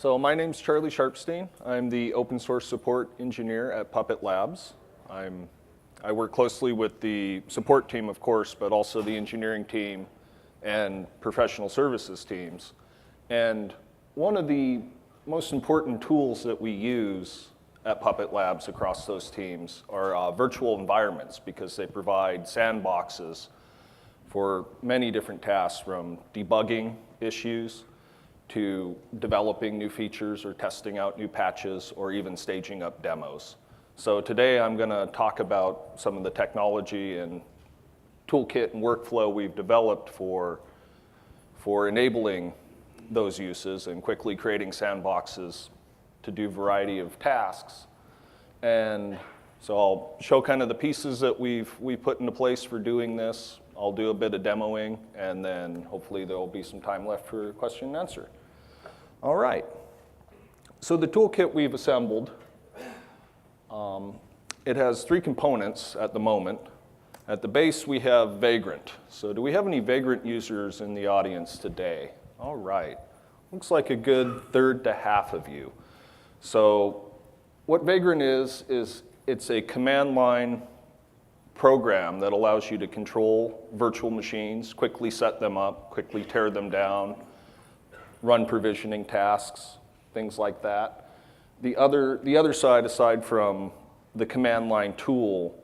So my name's Charlie Sharpsteen. I'm the open source support engineer at Puppet Labs. I work closely with the support team, of course, but also the engineering team and professional services teams. And one of the most important tools that we use at Puppet Labs across those teams are virtual environments, because they provide sandboxes for many different tasks, from debugging issues to developing new features or testing out new patches or even staging up demos. So today I'm going to talk about some of the technology and toolkit and workflow we've developed for enabling those uses and quickly creating sandboxes to do a variety of tasks. And so I'll show kind of the pieces that we've put into place for doing this. I'll do a bit of demoing, and then hopefully there will be some time left for question and answer. All right. So the toolkit we've assembled, it has three components at the moment. At the base, we have Vagrant. So do we have any Vagrant users in the audience today? All right. Looks like a good third to half of you. So what Vagrant is it's a command line program that allows you to control virtual machines, quickly set them up, quickly tear them down, run provisioning tasks, things like that. The other side, aside from the command line tool,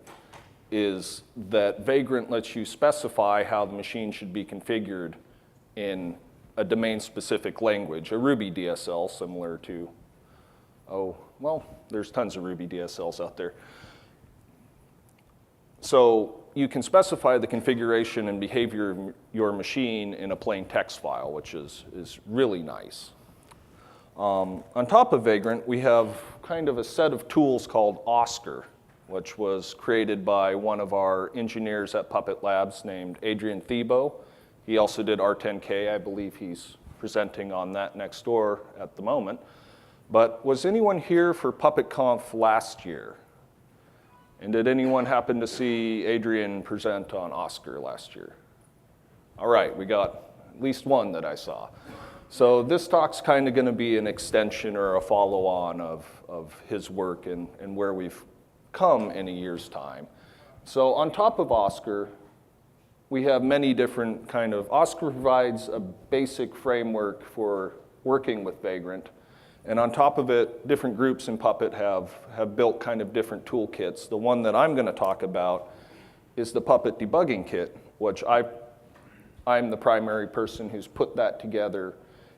is that Vagrant lets you specify how the machine should be configured in a domain-specific language, a Ruby DSL, similar to, there's tons of Ruby DSLs out there. So you can specify the configuration and behavior of your machine in a plain text file, which is really nice. On top of Vagrant, we have kind of a set of tools called Oscar, which was created by one of our engineers at Puppet Labs named Adrian Thiebaud. He also did R10K. I believe he's presenting on that next door at the moment. But was anyone here for PuppetConf last year? And did anyone happen to see Adrian present on Oscar last year? All right, we got at least one that I saw. So this talk's kind of going to be an extension or a follow-on of his work and where we've come in a year's time. So on top of Oscar, we have many different Oscar provides a basic framework for working with Vagrant. And on top of it, different groups in Puppet have built kind of different toolkits. The one that I'm going to talk about is the Puppet Debugging Kit, which I'm the primary person who's put that together.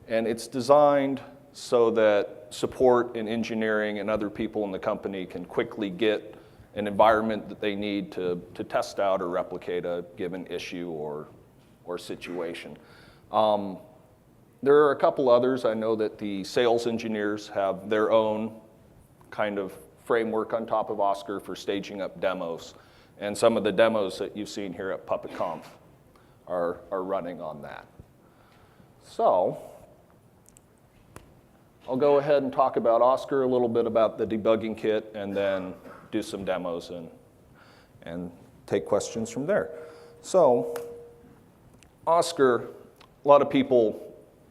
And it's designed so that support and engineering and other people in the company can quickly get an environment that they need to test out or replicate a given issue or situation. There are a couple others. I know that the sales engineers have their own kind of framework on top of Oscar for staging up demos. And some of the demos that you've seen here at PuppetConf are running on that. So I'll go ahead and talk about Oscar, a little bit about the debugging kit, and then do some demos and take questions from there. So Oscar, a lot of people,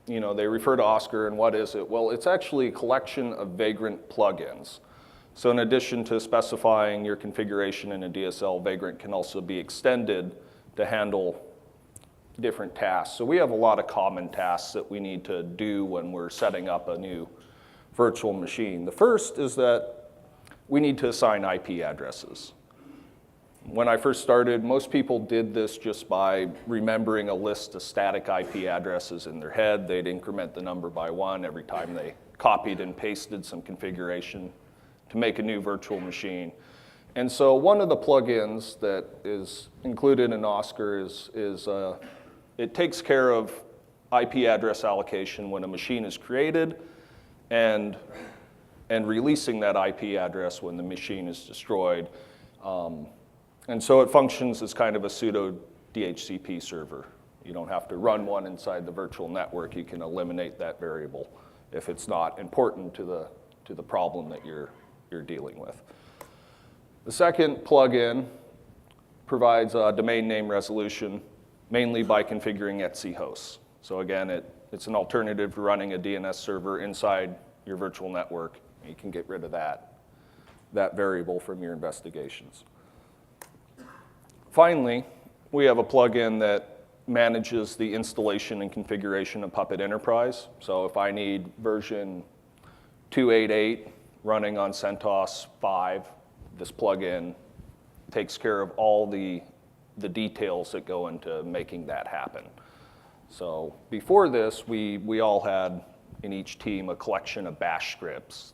they refer to Oscar, and what is it? Well, it's actually a collection of Vagrant plugins. So in addition to specifying your configuration in a DSL, Vagrant can also be extended to handle different tasks. So we have a lot of common tasks that we need to do when we're setting up a new virtual machine. The first is that we need to assign IP addresses. When I first started, most people did this just by remembering a list of static IP addresses in their head. They'd increment the number by one every time they copied and pasted some configuration to make a new virtual machine. And so one of the plugins that is included in Oscar is it takes care of IP address allocation when a machine is created and releasing that IP address when the machine is destroyed. And so it functions as kind of a pseudo DHCP server. You don't have to run one inside the virtual network. You can eliminate that variable if it's not important to the problem that you're dealing with. The second plugin provides a domain name resolution, mainly by configuring etc hosts. So again, it's an alternative to running a DNS server inside your virtual network. You can get rid of that variable from your investigations. Finally, we have a plugin that manages the installation and configuration of Puppet Enterprise. So if I need version 288 running on CentOS 5, this plugin takes care of all the details that go into making that happen. So before this, we all had in each team a collection of bash scripts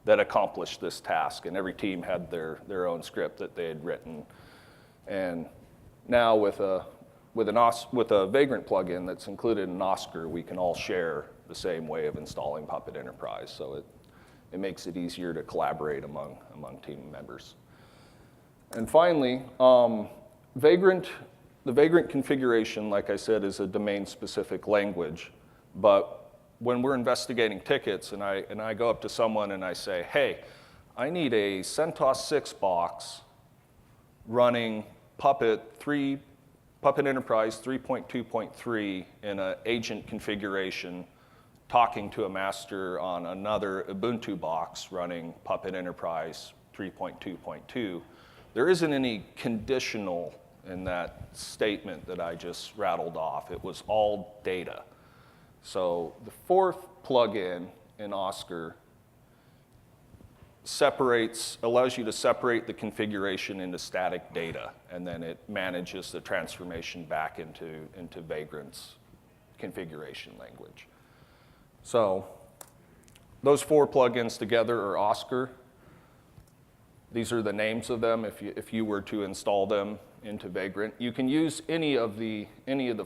that accomplished this task, and every team had their own script that they had written. And now with a Vagrant plugin that's included in Oscar, we can all share the same way of installing Puppet Enterprise. So it makes it easier to collaborate among team members. And finally, the Vagrant configuration, like I said, is a domain-specific language. But when we're investigating tickets and I go up to someone and I say, hey, I need a CentOS 6 box running Puppet Enterprise 3.2.3 in an agent configuration, talking to a master on another Ubuntu box running Puppet Enterprise 3.2.2. There isn't any conditional in that statement that I just rattled off. It was all data. So the fourth plugin in Oscar allows you to separate the configuration into static data, and then it manages the transformation back into Vagrant's configuration language. So those four plugins together are Oscar. These are the names of them if you were to install them into Vagrant. You can use any of the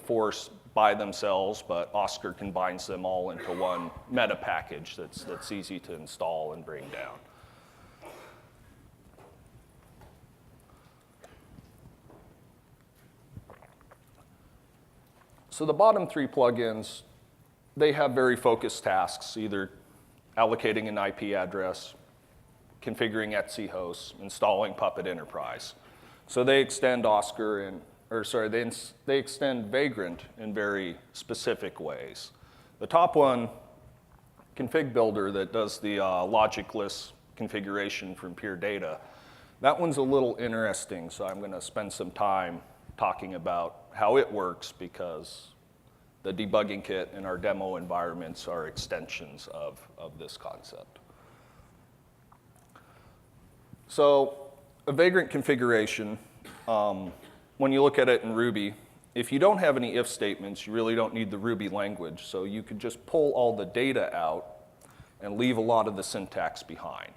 four by themselves, but Oscar combines them all into one meta package that's easy to install and bring down. So the bottom three plugins, they have very focused tasks, either allocating an IP address, configuring Etsy hosts, installing Puppet Enterprise. So they extend they extend Vagrant in very specific ways. The top one, Config Builder, that does the logicless configuration from pure data, that one's a little interesting, so I'm going to spend some time talking about how it works, because the debugging kit and our demo environments are extensions of this concept. So a Vagrant configuration, when you look at it in Ruby, if you don't have any if statements, you really don't need the Ruby language. So you could just pull all the data out and leave a lot of the syntax behind.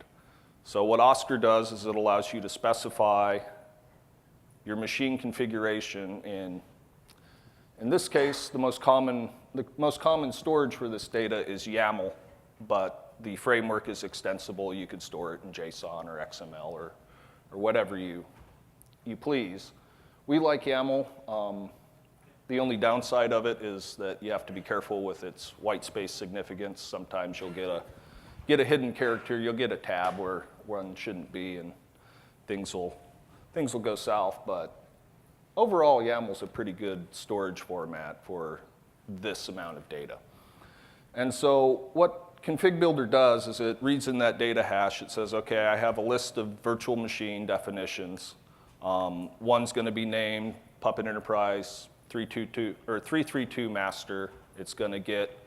So what Oscar does is it allows you to specify your machine configuration in this case, the most common storage for this data is YAML, but the framework is extensible. You could store it in JSON or XML or whatever you please. We like YAML. The only downside of it is that you have to be careful with its white space significance. Sometimes you'll get a hidden character. You'll get a tab where one shouldn't be, and things will go south. But overall, YAML's a pretty good storage format for this amount of data. And so what Config Builder does is it reads in that data hash. It says, okay, I have a list of virtual machine definitions. One's going to be named Puppet Enterprise 332 master. It's going to get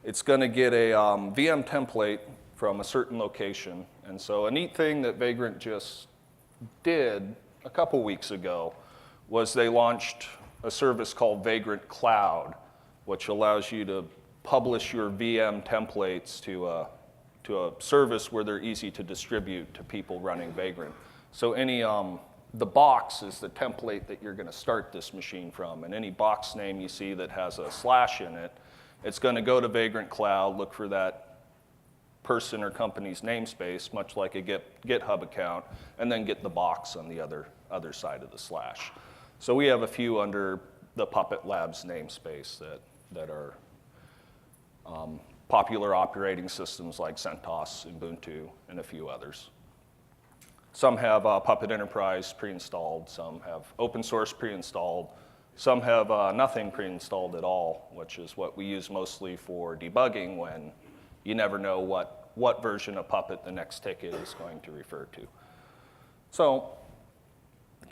a VM template from a certain location. And so a neat thing that Vagrant just did a couple weeks ago was they launched a service called Vagrant Cloud, which allows you to publish your VM templates to a service where they're easy to distribute to people running Vagrant. So the box is the template that you're going to start this machine from, and any box name you see that has a slash in it, it's going to go to Vagrant Cloud, look for that person or company's namespace, much like a GitHub account, and then get the box on the other side of the slash. So we have a few under the Puppet Labs namespace that are popular operating systems like CentOS, Ubuntu, and a few others. Some have Puppet Enterprise pre-installed, some have open source pre-installed, Some have nothing pre-installed at all, which is what we use mostly for debugging when you never know what version of Puppet the next ticket is going to refer to. So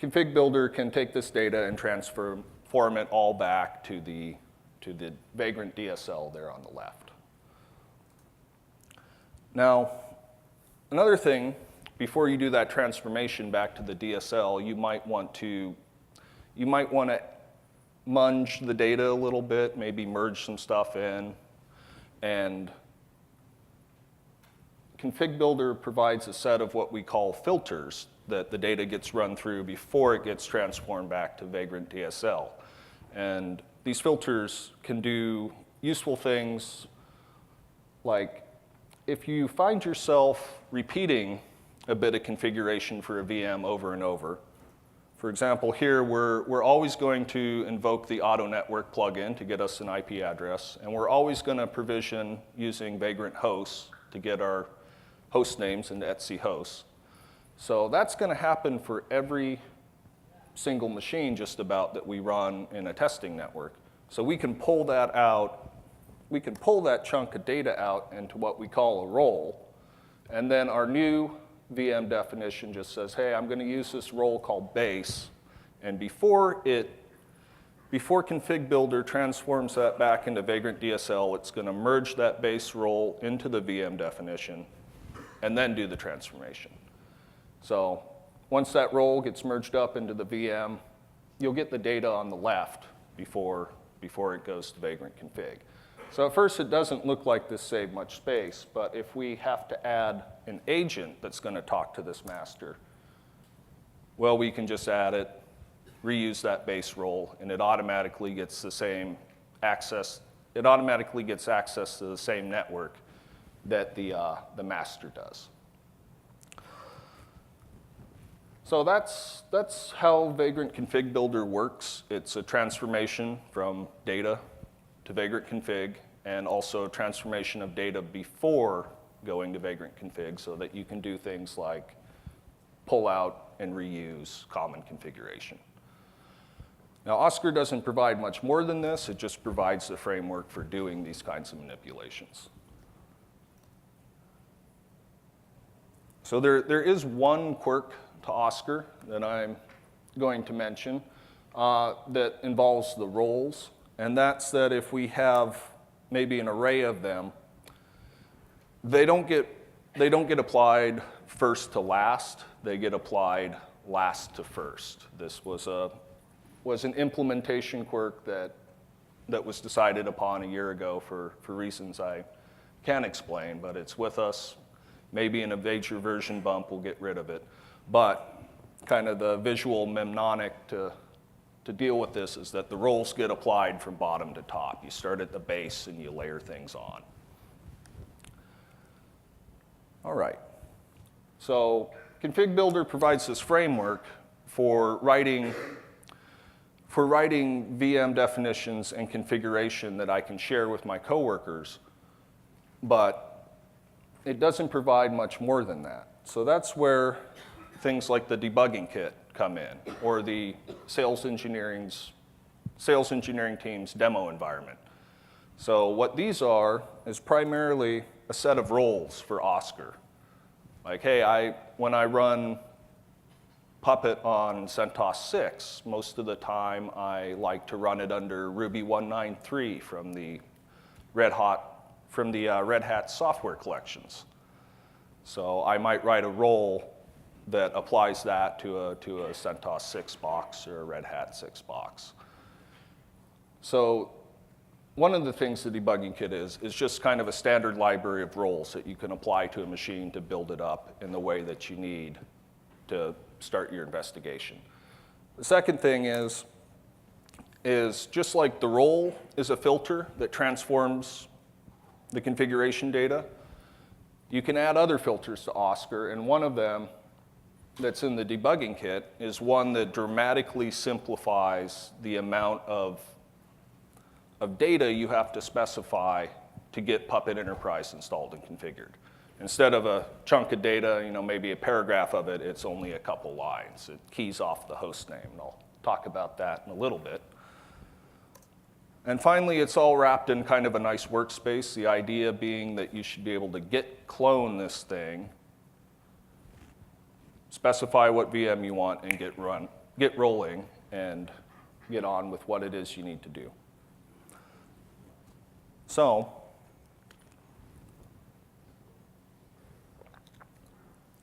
config builder can take this data and transform it all back to the Vagrant DSL there on the left. Now, another thing, before you do that transformation back to the DSL, you might want to munge the data a little bit, maybe merge some stuff in, and config builder provides a set of what we call filters that the data gets run through before it gets transformed back to Vagrant DSL. And these filters can do useful things like if you find yourself repeating a bit of configuration for a VM over and over. For example, here we're always going to invoke the auto network plugin to get us an IP address, and we're always going to provision using Vagrant hosts to get our host names into etc hosts. So that's going to happen for every single machine just about that we run in a testing network. So we can pull that out, we can pull that chunk of data out into what we call a role, and then our new VM definition just says, hey, I'm going to use this role called base, and before config builder transforms that back into Vagrant DSL, it's going to merge that base role into the VM definition and then do the transformation. So once that role gets merged up into the VM, you'll get the data on the left before it goes to Vagrant config. So at first it doesn't look like this saved much space, but if we have to add an agent that's going to talk to this master, well, we can just add it, reuse that base role, and it automatically gets the same access. It automatically gets access to the same network that the master does. So that's how Vagrant Config Builder works. It's a transformation from data to Vagrant Config, and also a transformation of data before going to Vagrant Config so that you can do things like pull out and reuse common configuration. Now, Oscar doesn't provide much more than this. It just provides the framework for doing these kinds of manipulations. So there is one quirk to Oscar that I'm going to mention that involves the roles, and that's that if we have maybe an array of them, they don't get applied first to last. They get applied last to first. This was an implementation quirk that was decided upon a year ago for reasons I can't explain, but it's with us. Maybe in a major version bump, we'll get rid of it. But kind of the visual mnemonic to deal with this is that the roles get applied from bottom to top. You start at the base and you layer things on. All right. So Config Builder provides this framework for writing VM definitions and configuration that I can share with my coworkers, but it doesn't provide much more than that. So that's where things like the debugging kit come in, or the sales engineering team's demo environment. So what these are is primarily a set of roles for Oscar. Like, hey, when I run Puppet on CentOS 6, most of the time I like to run it under Ruby 193 from the Red Hat software collections. So I might write a role that applies that to a CentOS 6 box or a Red Hat 6 box. So one of the things the debugging kit is just kind of a standard library of roles that you can apply to a machine to build it up in the way that you need to start your investigation. The second thing is just like the role is a filter that transforms the configuration data, you can add other filters to Oscar, and one of them that's in the debugging kit is one that dramatically simplifies the amount of data you have to specify to get Puppet Enterprise installed and configured. Instead of a chunk of data, maybe a paragraph of it, it's only a couple lines. It keys off the host name, and I'll talk about that in a little bit. And finally, it's all wrapped in kind of a nice workspace, the idea being that you should be able to git clone this thing, specify what VM you want, and get rolling, and get on with what it is you need to do. So,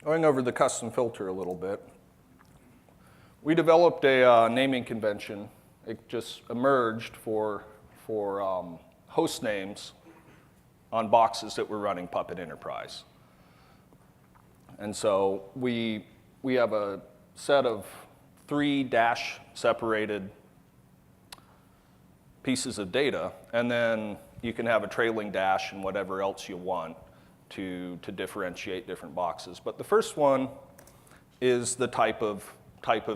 going over the custom filter a little bit, we developed a naming convention. It just emerged for host names on boxes that were running Puppet Enterprise. And so we have a set of 3 dash-separated pieces of data, and then you can have a trailing dash and whatever else you want to differentiate different boxes. But the first one is the type of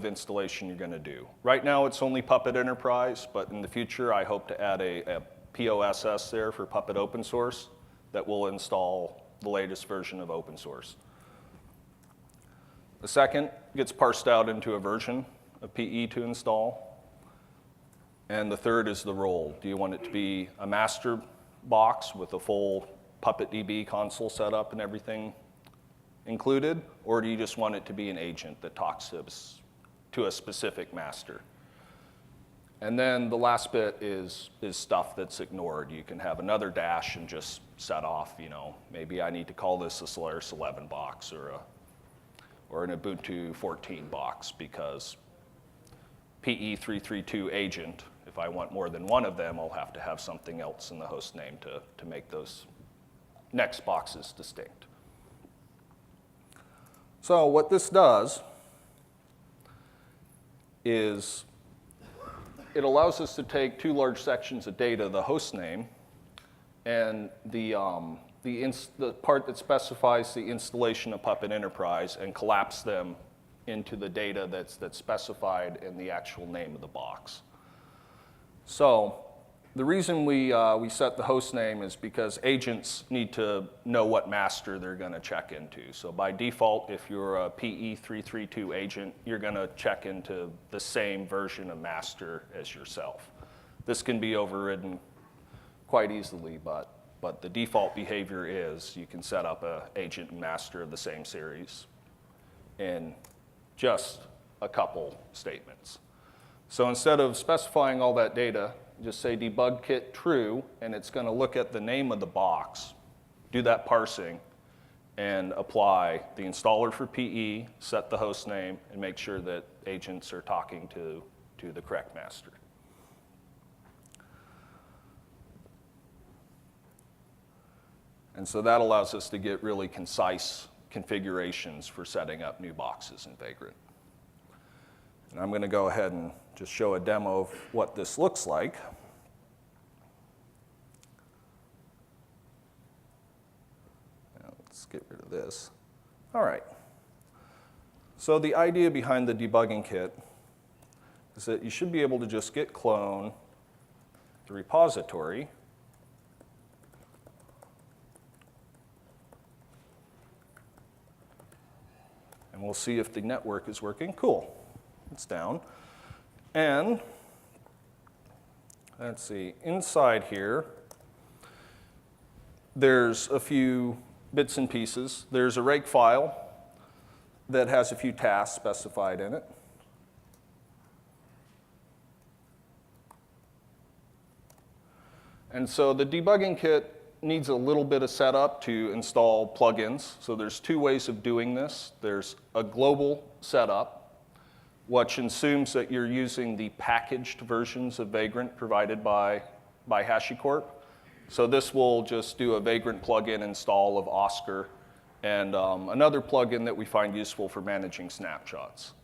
installation you're going to do. Right now, it's only Puppet Enterprise, but in the future, I hope to add a POSS there for Puppet Open Source that will install the latest version of open source. The second gets parsed out into a version of PE to install. And the third is the role. Do you want it to be a master box with a full Puppet DB console setup and everything included, or do you just want it to be an agent that talks to a specific master? And then the last bit is stuff that's ignored. You can have another dash and just set off, maybe I need to call this a Solaris 11 box or an Ubuntu 14 box, because PE332 agent, if I want more than one of them, I'll have to have something else in the host name to make those next boxes distinct. So what this does is it allows us to take 2 large sections of data, the host name and the part that specifies the installation of Puppet Enterprise, and collapse them into the data that's specified in the actual name of the box. So the reason we set the host name is because agents need to know what master they're going to check into. So by default, if you're a PE332 agent, you're going to check into the same version of master as yourself. This can be overridden quite easily, but the default behavior is you can set up an agent and master of the same series in just a couple statements. So instead of specifying all that data, just say debug kit true, and it's going to look at the name of the box, do that parsing, and apply the installer for PE, set the host name, and make sure that agents are talking to the correct master. And so that allows us to get really concise configurations for setting up new boxes in Vagrant. And I'm going to go ahead and just show a demo of what this looks like. Now, let's get rid of this. All right. So the idea behind the debugging kit is that you should be able to just git clone the repository . And we'll see if the network is working. Cool. It's down. And let's see, inside here, there's a few bits and pieces. There's a rake file that has a few tasks specified in it. And so the debugging kit needs a little bit of setup to install plugins. So there's 2 ways of doing this. There's a global setup, which assumes that you're using the packaged versions of Vagrant provided by HashiCorp. So this will just do a Vagrant plugin install of Oscar and another plugin that we find useful for managing snapshots.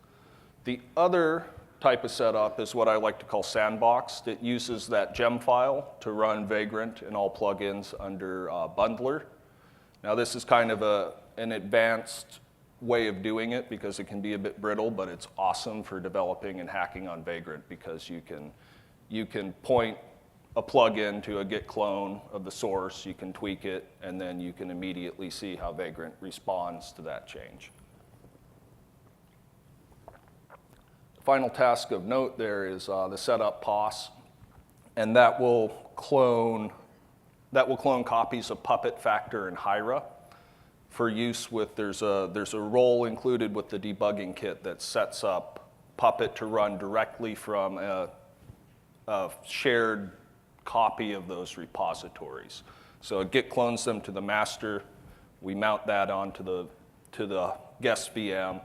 The other type of setup is what I like to call sandbox. That uses that gem file to run Vagrant and all plugins under Bundler. Now this is kind of an advanced way of doing it because it can be a bit brittle, but it's awesome for developing and hacking on Vagrant because you can point a plugin to a git clone of the source, you can tweak it, and then you can immediately see how Vagrant responds to that change. Final task of note there is the setup POS. and that will clone copies of Puppet, Factor, and Hyra for use with, there's a role included with the debugging kit that sets up Puppet to run directly from a shared copy of those repositories. So Git clones them to the master, we mount that onto the guest VM,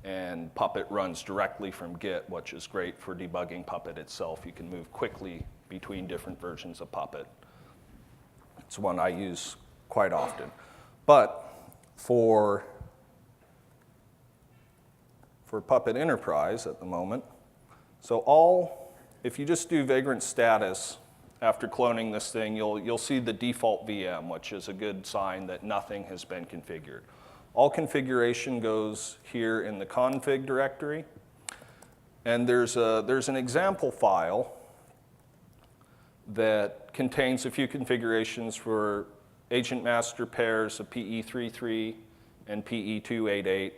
and Puppet runs directly from Git, which is great for debugging Puppet itself. You can move quickly between different versions of Puppet. It's one I use quite often. But for Puppet Enterprise at the moment, if you just do Vagrant status after cloning this thing, you'll see the default VM, which is a good sign that nothing has been configured. All configuration goes here in the config directory, and there's an example file that contains a few configurations for agent master pairs of PE33 and PE288,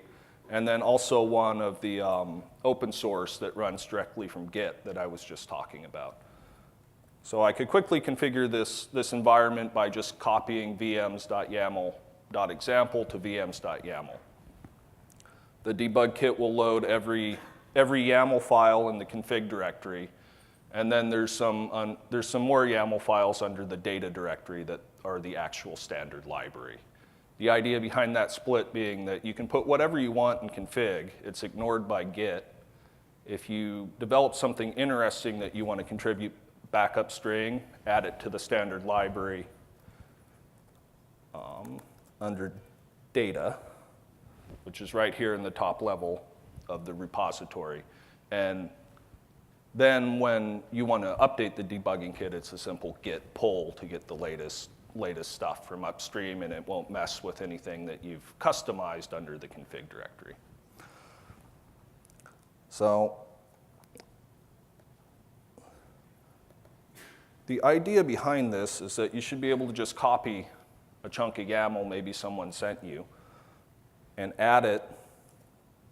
and then also one of the open source that runs directly from Git that I was just talking about. So I could quickly configure this environment by just copying vms.yaml.example to vms.yaml. The debug kit will load every YAML file in the config directory, and then there's some more YAML files under the data directory that are the actual standard library. The idea behind that split being that you can put whatever you want in config. It's ignored by Git. If you develop something interesting that you want to contribute back upstream, add it to the standard library under data, which is right here in the top level of the repository. And then when you want to update the debugging kit, it's a simple git pull to get the latest stuff from upstream, and it won't mess with anything that you've customized under the config directory. So the idea behind this is that you should be able to just copy a chunk of YAML maybe someone sent you and add it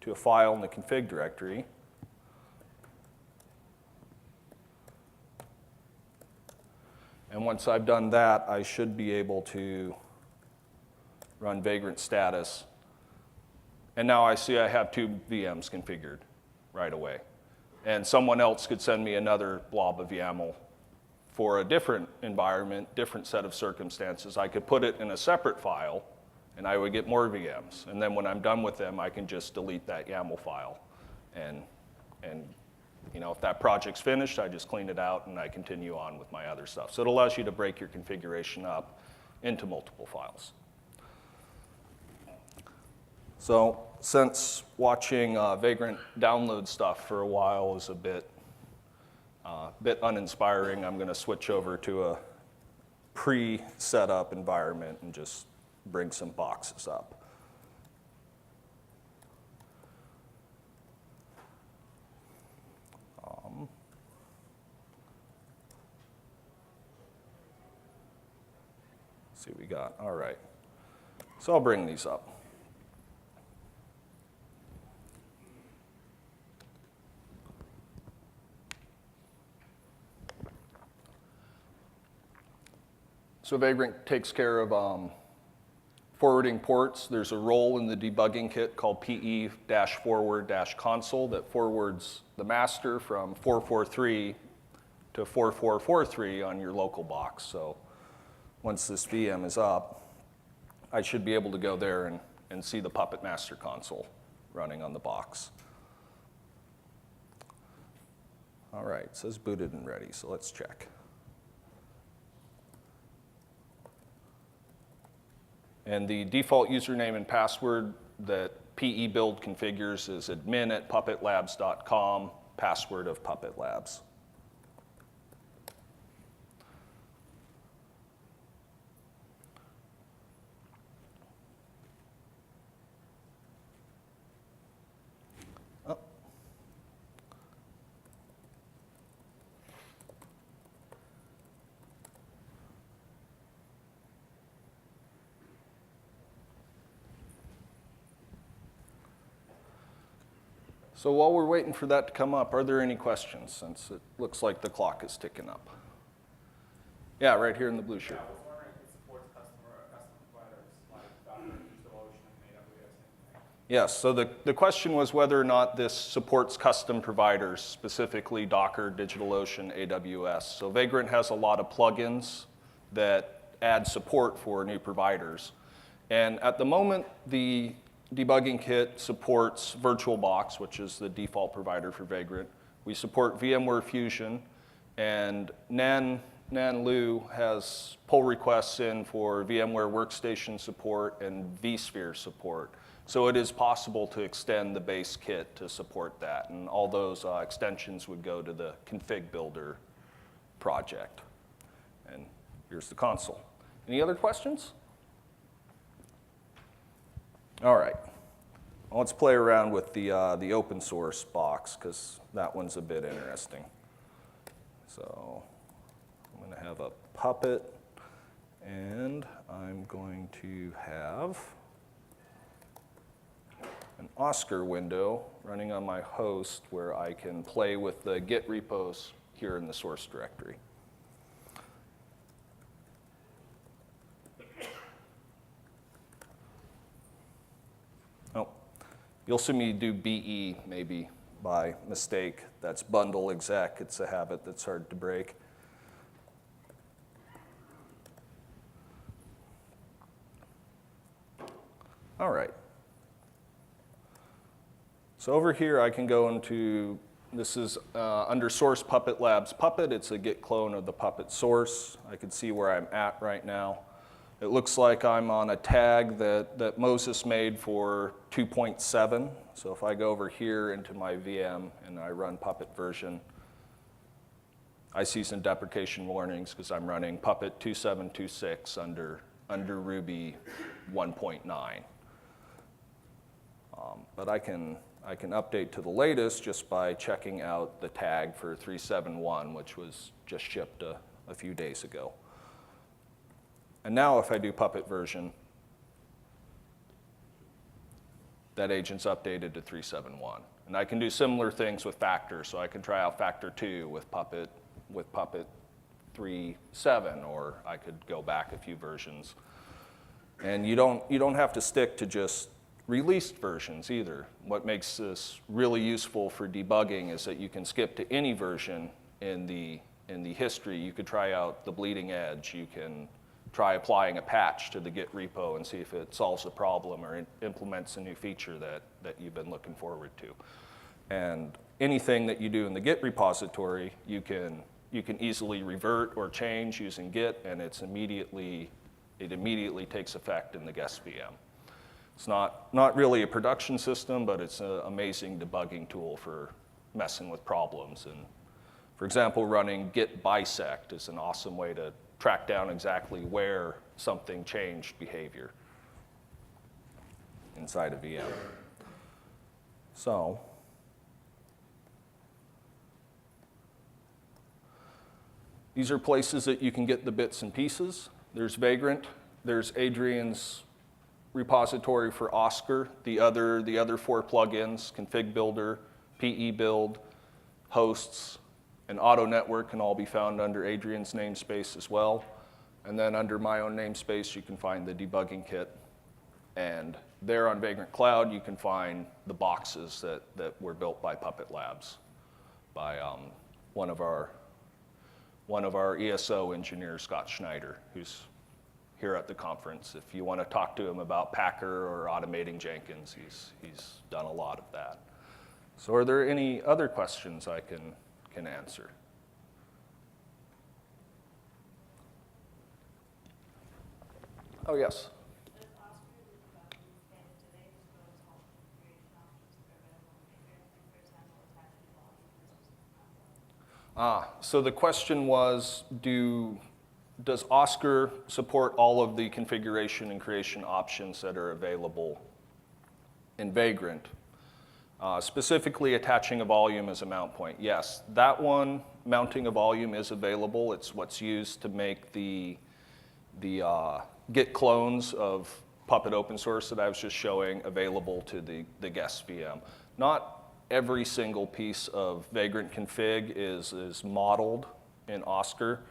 to a file in the config directory. And once I've done that, I should be able to run Vagrant status. And now I see I have 2 VMs configured right away. And someone else could send me another blob of YAML for a different environment, different set of circumstances. I could put it in a separate file, and I would get more VMs. And then when I'm done with them, I can just delete that YAML file. And if that project's finished, I just clean it out, and I continue on with my other stuff. So it allows you to break your configuration up into multiple files. So since watching Vagrant download stuff for a while is a bit uninspiring, I'm going to switch over to a pre-set up environment and just bring some boxes up. See what we got. All right. So I'll bring these up. So Vagrant takes care of forwarding ports. There's a role in the debugging kit called PE-forward-console that forwards the master from 443 to 4443 on your local box. So once this VM is up, I should be able to go there and see the Puppet master console running on the box. All right, it says booted and ready, so let's check. And the default username and password that PE build configures is admin@puppetlabs.com, password of Puppet Labs. So while we're waiting for that to come up, are there any questions, since it looks like the clock is ticking up? Yeah, right here in the blue shirt. Yeah, I was wondering if it supports custom providers like Docker, DigitalOcean, and AWS. Yes, so the question was whether or not this supports custom providers, specifically Docker, DigitalOcean, AWS. So Vagrant has a lot of plugins that add support for new providers. And at the moment, the debugging kit supports VirtualBox, which is the default provider for Vagrant. We support VMware Fusion, and Nanlu has pull requests in for VMware Workstation support and vSphere support. So it is possible to extend the base kit to support that, and all those extensions would go to the config builder project. And here's the console. Any other questions? All right. Well, let's play around with the open source box, because that one's a bit interesting. So I'm going to have a Puppet, and I'm going to have an Oscar window running on my host where I can play with the Git repos here in the source directory. Oh, you'll see me do BE maybe by mistake. That's bundle exec. It's a habit that's hard to break. All right. So over here, I can go into, this is under source Puppet Labs Puppet. It's a Git clone of the Puppet source. I can see where I'm at right now. It looks like I'm on a tag that Moses made for 2.7. So if I go over here into my VM and I run Puppet version, I see some deprecation warnings because I'm running Puppet 2726 under Ruby 1.9. But I can update to the latest just by checking out the tag for 371, which was just shipped a few days ago. And now if I do Puppet version, that agent's updated to 371. And I can do similar things with Factor, so I can try out Factor 2 with Puppet 3.7, or I could go back a few versions. And you don't have to stick to just released versions either. What makes this really useful for debugging is that you can skip to any version in the history. You could try out the bleeding edge. You can try applying a patch to the Git repo and see if it solves the problem or implements a new feature that you've been looking forward to. And anything that you do in the Git repository, you can easily revert or change using Git, and it immediately takes effect in the guest VM. It's not really a production system, but it's an amazing debugging tool for messing with problems. And for example, running git bisect is an awesome way to track down exactly where something changed behavior inside a VM. So these are places that you can get the bits and pieces. There's Vagrant. There's Adrian's repository for Oscar. The other 4 plugins, config builder, PE build, hosts, and auto network can all be found under Adrian's namespace as well. And then under my own namespace, you can find the debugging kit. And there on Vagrant Cloud, you can find the boxes that were built by Puppet Labs, by one of our ESO engineers, Scott Schneider, who's here at the conference. If you want to talk to him about Packer or automating Jenkins, he's done a lot of that. So are there any other questions I can answer? Oh, yes. So the question was, does Oscar support all of the configuration and creation options that are available in Vagrant? Specifically attaching a volume as a mount point. Yes, that one, mounting a volume, is available. It's what's used to make the Git clones of Puppet open source that I was just showing available to the guest VM. Not every single piece of Vagrant config is modeled in Oscar.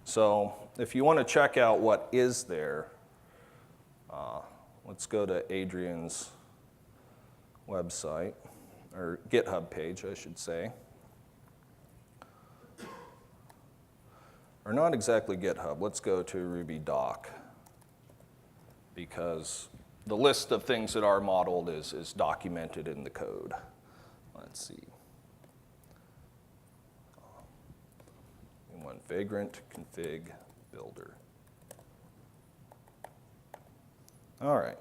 So if you want to check out what is there, let's go to Adrian's website, or GitHub page, I should say. Or not exactly GitHub, let's go to Ruby doc, because the list of things that are modeled is documented in the code. Let's see. We want Vagrant config builder. All right.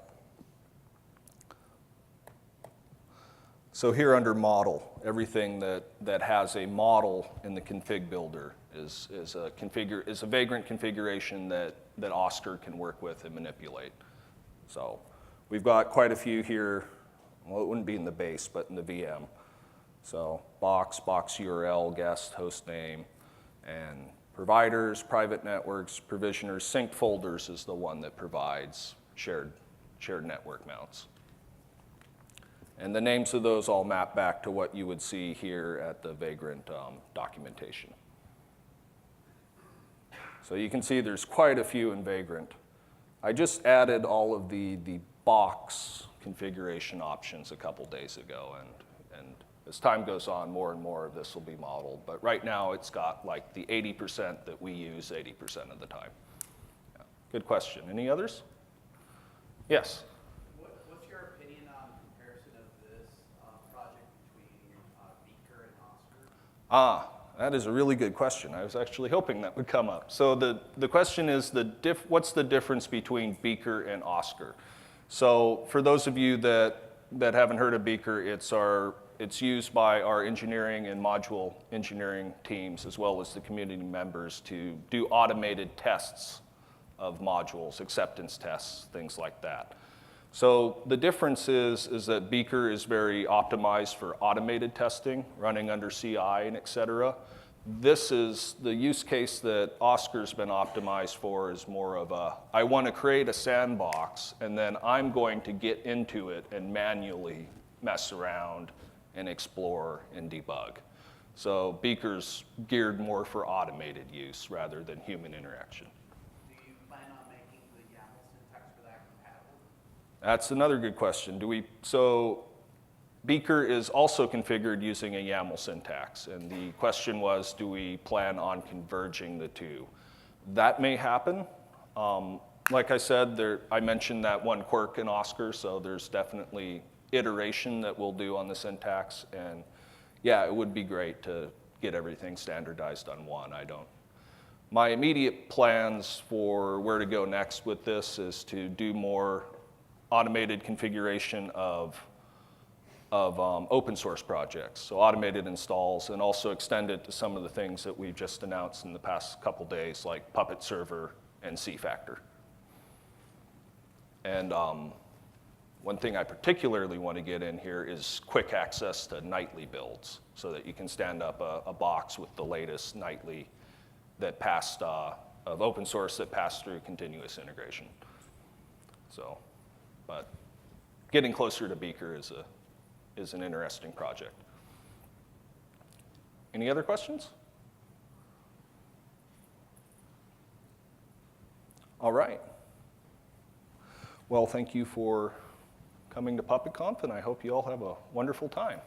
So here under model, everything that has a model in the config builder is a Vagrant configuration that Oscar can work with and manipulate. So we've got quite a few here. Well, it wouldn't be in the base, but in the VM. So box URL, guest, host name, and providers, private networks, provisioners, synced folders is the one that provides shared network mounts. And the names of those all map back to what you would see here at the Vagrant documentation. So you can see there's quite a few in Vagrant. I just added all of the box configuration options a couple days ago, and as time goes on, more and more of this will be modeled. But right now, it's got like the 80% that we use 80% of the time. Yeah. Good question. Any others? Yes? What's your opinion on comparison of this project between Beaker and Oscar? That is a really good question. I was actually hoping that would come up. So the question is, what's the difference between Beaker and Oscar? So for those of you that haven't heard of Beaker, it's used by our engineering and module engineering teams, as well as the community members, to do automated tests of modules, acceptance tests, things like that. So the difference is that Beaker is very optimized for automated testing, running under CI and et cetera. This is the use case that Oscar's been optimized for is more of I want to create a sandbox, and then I'm going to get into it and manually mess around and explore and debug. So Beaker's geared more for automated use rather than human interaction. Do you plan on making the YAML syntax for that compatible? That's another good question. So Beaker is also configured using a YAML syntax, and the question was, do we plan on converging the two? That may happen. Like I said, I mentioned that one quirk in Oscar, so there's definitely iteration that we'll do on the syntax, and yeah, it would be great to get everything standardized on one. My immediate plans for where to go next with this is to do more automated configuration of open source projects, so automated installs, and also extend it to some of the things that we've just announced in the past couple days, like Puppet Server and Cfactor. And one thing I particularly want to get in here is quick access to nightly builds, so that you can stand up a box with the latest nightly that passed of open source that passed through continuous integration. So, but getting closer to Beaker is an interesting project. Any other questions? All right. Well, thank you for coming to PuppetConf, and I hope you all have a wonderful time.